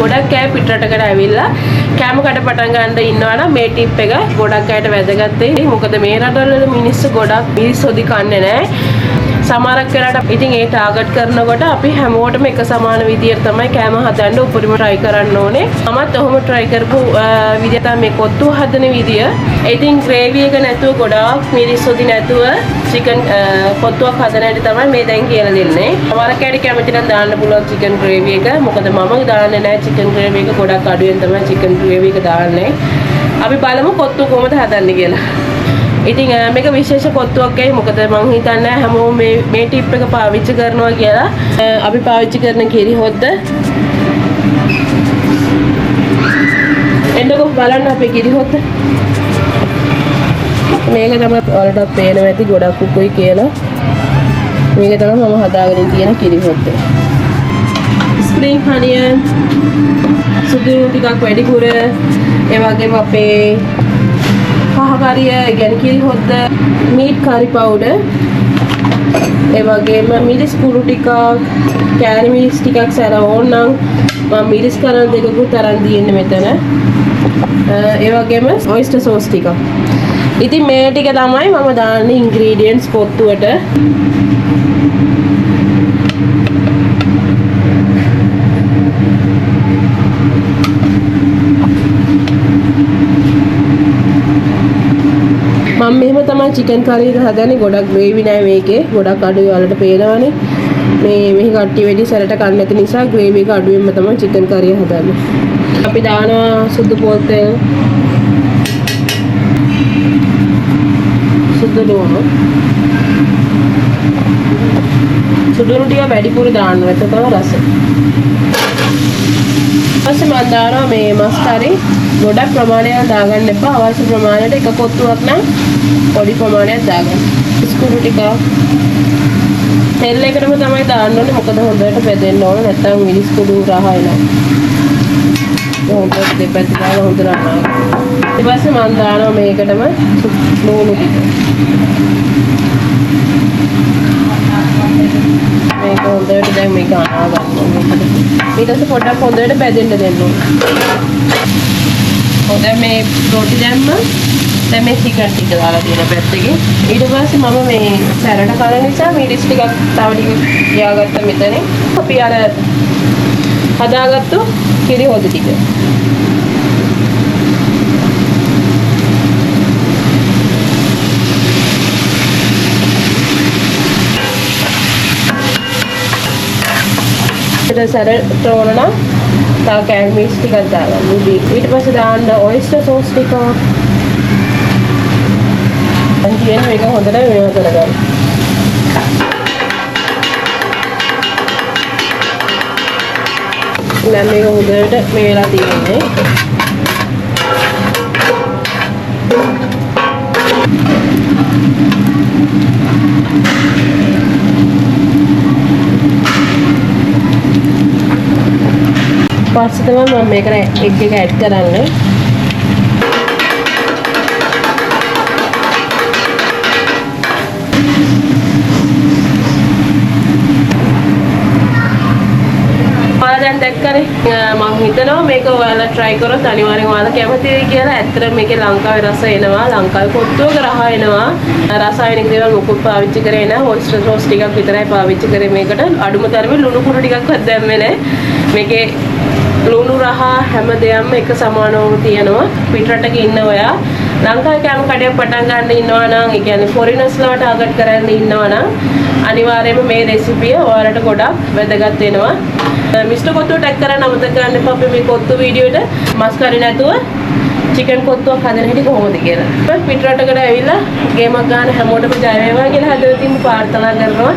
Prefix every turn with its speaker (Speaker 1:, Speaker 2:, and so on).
Speaker 1: ගොඩක් අය පිටරටකට ඇවිල්ලා කැම කඩ පටන් ගන්න ඉන්නවා නම් මේ ටිප් එක ගොඩක් අයට වැදගත් වෙයි. මොකද මේ රටවල මිනිස්සු ගොඩක් මිරිස් හොදි කන්නේ නැහැ. සමහරක් වෙලාවට ඉතින් ඒ ටාගට් කරනකොට අපි හැමෝටම එක සමාන විදියට තමයි කැම හදන්න උපරිම try කරන්න ඕනේ. මමත් ඔහොම try කරපු විදිය තමයි මේ කොත්තු හදන විදිය. ඉතින් gravy එක නැතුව ගොඩාක් මිරිස් හොදි නැතුව chicken කොත්තුවක් හදන හැටි තමයි මේ දැන් කියලා දෙන්නේ. සමහරක් අයට කැමති නම් දාන්න පුළුවන් chicken gravy එක. මොකද මම දාන්නේ නැහැ chicken gravy එක. ගොඩක් අඩුවෙන් තමයි chicken gravy එක දාන්නේ. අපි බලමු කොත්තු කොහොමද හදන්නේ කියලා. ඉතින් මේක විශේෂ කොත්තුවක් ඇයි මොකද මම හිතන්නේ හැමෝම මේ ටිප් එක පාවිච්චි කරනවා කියලා. අපි පාවිච්චි කරන කිරි හොද්ද එන්නකො බලන්න අපේ කිරි හොද්ද. මේක තමයි ඔයාලට පේනවා ඇති ගොඩක් උකුයි කියලා. මේක තමයි මම හදාගෙන තියෙන කිරි හොද්ද. ස්ප්‍රිං හනියන් සුදු ටිකක් වැඩිපුර ඒ වගේම අපේ කහකරිය කියන්නේ කිරි හොද්ද මීට් කරි පවුඩර් ඒ වගේම මිරිස් කුඩු ටිකක් කෑලි මිරිස් ටිකක් සැර ඕනනම් මම මිරිස් කරන දෙකකුත් අරන් දින්නේ මෙතන ඒ වගේම ඔයිස්ටර් සෝස් ටිකක්. ඉතින් මේ ටික තමයි මම දාන්නේ ඉන්ග්‍රීඩියන්ට්ස් කොත්තුවට. මම මෙහෙම තමයි chicken curry එක හදන්නේ. ගොඩක් gravy නෑ මේකේ. ගොඩක් අඩුයි ඔයාලට පේනවනේ. මේ මෙහි කට්ටිය වැඩි සැරට කන්න නැති නිසා gravy එක අඩුවෙන්ම තමයි chicken curry හදන්නේ. අපි දානවා සුදු පොල් තෙල්. සුදු ලුණු. සුදු ලුණු ටික වැඩිපුර දාන්න නැත්නම් තමයි රස. ඊපස්සේ මම දානවා මේ මස් curry. ගොඩක් ප්‍රමාණයක් දාගන්න එපා. අවශ්‍ය ප්‍රමාණයට එක කොත්තුවක් නම් පොඩි ප්‍රමාණයක් දාගන්න. ස්කුරු ටික තෙල් එකටම තමයි දාන්න ඕනේ. මොකද හොඳට බෙදෙන්න ඕන. නැත්නම් මිරිස් කුඩු රහ එනවා. හොඳට දෙපැත්ත දාලා හොඳට අනාගන්න. ඊට පස්සේ මම දානවා මේකටම ලුණු ටික. මේක හොඳට දැන් මේක අනාගන්න ඕනේ. ඊට පස්සේ පොඩ්ඩක් හොඳට බෙදෙන්න දෙන්න ඕනේ. දැන් මේ රොටි දැම්ම දැන් මේ chicken ටික දාලා තියෙන පැත්තකින් ඊට පස්සේ මම මේ සැරට කන නිසා මිරිස් ටිකක් තව ටිකක් තියාගත්තා මෙතන. අපි අර හදාගත්තු කිරි හොද ටික ඊට සැරට ඕන නම් තව කෑලි මිරිස් ටිකක් දාගන්න. ඊට පස්සේ දාන්න ඔයිස්ටර් සෝස් ටික. අන්තිමට මේක හොඳට මේව කරගන්න. දැන් මේක හොඳට මේ වෙලා තියෙන්නේ. පස්සේ තමයි මම මේකට එග් එක ඇඩ් කරන්නේ. ඔයාලා දැන් දැක්කනේ. මම හිතනවා මේක ඔයාලා try කරොත් අනිවාර්යෙන් ඔයාලා කැමතියි කියලා. ඇත්තට මේකේ ලංකාවේ රස එනවා. ලංකාවේ කොත්තුවක රහ එනවා. රසායනික දේවල් මොකුත් පාවිච්චි කරේ නැහැ. ඔයිස්ටර් සෝස් ටිකක් විතරයි පාවිච්චි කරේ මේකට. අඩුම තරමේ ලුණු කුඩු ටිකක්වත් දැම්මේ නැහැ. මේකේ ලුණු රහ හැම දෙයක්ම එක සමානවම තියෙනවා. පිටරටක ඉන්න ඔයා ලංකාවේ කෑම කඩයක් පටන් ගන්න ඉන්නවා නම් ඒ කියන්නේ ෆොරිනර්ස්ලා ටාගට් කරන්න ඉන්නවා නම් අනිවාර්යයෙන්ම මේ රෙසිපිය ඔයාලට ගොඩක් වැදගත් වෙනවා. මිස්ටර් කොත්තුව ටැග් කරන්න අමතක කරන්න එපා. අපි මේ කොත්තු වීඩියෝට මස් කරි නැතුව chicken කොත්තුවක් හදන හැටි කොහොමද කියලා. පිටරටකට ඇවිල්ලා ගේමක් ගන්න හැමෝටම ජය වේවා කියලා හදවතින් ප්‍රාර්ථනා කරනවා.